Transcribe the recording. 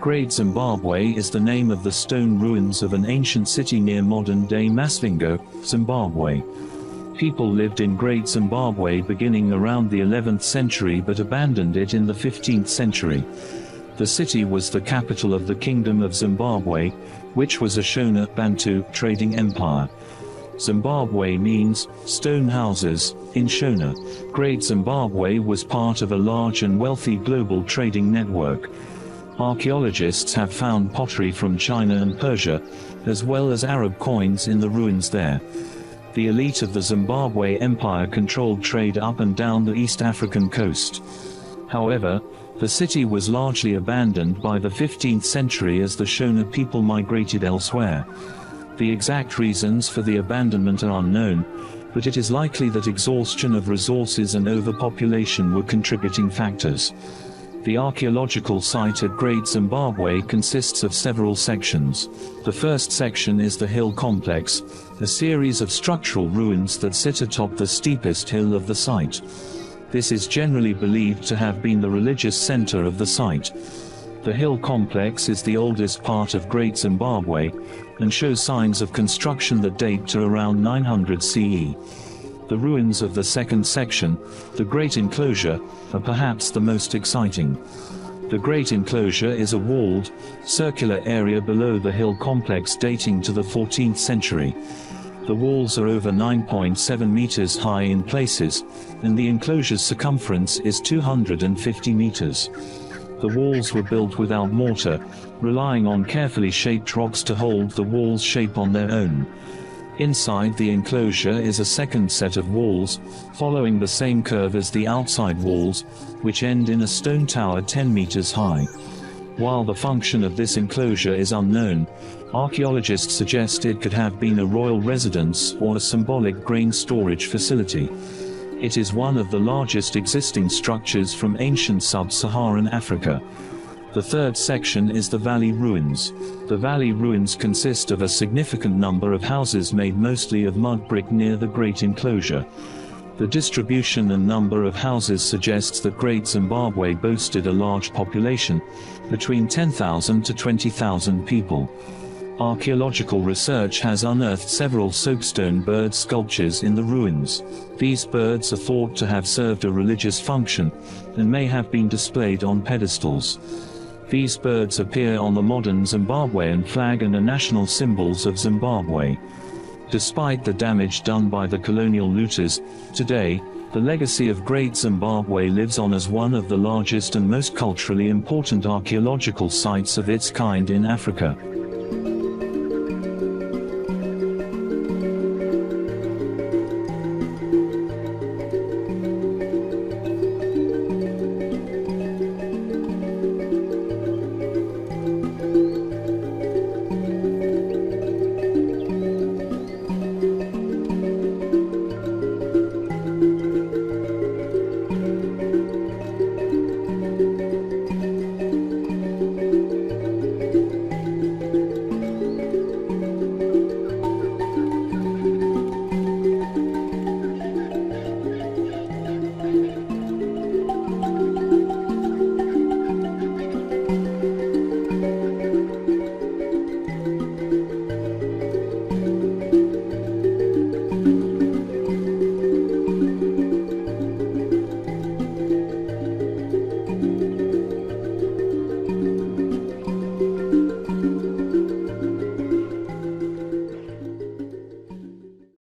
Great Zimbabwe is the name of the stone ruins of an ancient city near modern-day Masvingo, Zimbabwe. People lived in Great Zimbabwe beginning around the 11th century but abandoned it in the 15th century. The city was the capital of the Kingdom of Zimbabwe, which was a Shona Bantu trading empire. Zimbabwe means stone houses in Shona. Great Zimbabwe was part of a large and wealthy global trading network. Archaeologists have found pottery from China and Persia, as well as Arab coins in the ruins there. The elite of the Zimbabwe Empire controlled trade up and down the East African coast. However, the city was largely abandoned by the 15th century as the Shona people migrated elsewhere. The exact reasons for the abandonment are unknown, but it is likely that exhaustion of resources and overpopulation were contributing factors. The archaeological site at Great Zimbabwe consists of several sections. The first section is the hill complex, a series of structural ruins that sit atop the steepest hill of the site. This is generally believed to have been the religious center of the site. The hill complex is the oldest part of Great Zimbabwe, and shows signs of construction that date to around 900 CE. The ruins of the second section, the Great Enclosure, are perhaps the most exciting. The Great Enclosure is a walled, circular area below the hill complex dating to the 14th century. The walls are over 9.7 meters high in places, and the enclosure's circumference is 250 meters. The walls were built without mortar, relying on carefully shaped rocks to hold the walls' shape on their own. Inside the enclosure is a second set of walls, following the same curve as the outside walls, which end in a stone tower 10 meters high. While the function of this enclosure is unknown, archaeologists suggest it could have been a royal residence or a symbolic grain storage facility. It is one of the largest existing structures from ancient sub-Saharan Africa. The third section is the valley ruins. The valley ruins consist of a significant number of houses made mostly of mud brick near the Great Enclosure. The distribution and number of houses suggests that Great Zimbabwe boasted a large population, between 10,000 to 20,000 people. Archaeological research has unearthed several soapstone bird sculptures in the ruins. These birds are thought to have served a religious function, and may have been displayed on pedestals. These birds appear on the modern Zimbabwean flag and are national symbols of Zimbabwe. Despite the damage done by the colonial looters, today, the legacy of Great Zimbabwe lives on as one of the largest and most culturally important archaeological sites of its kind in Africa.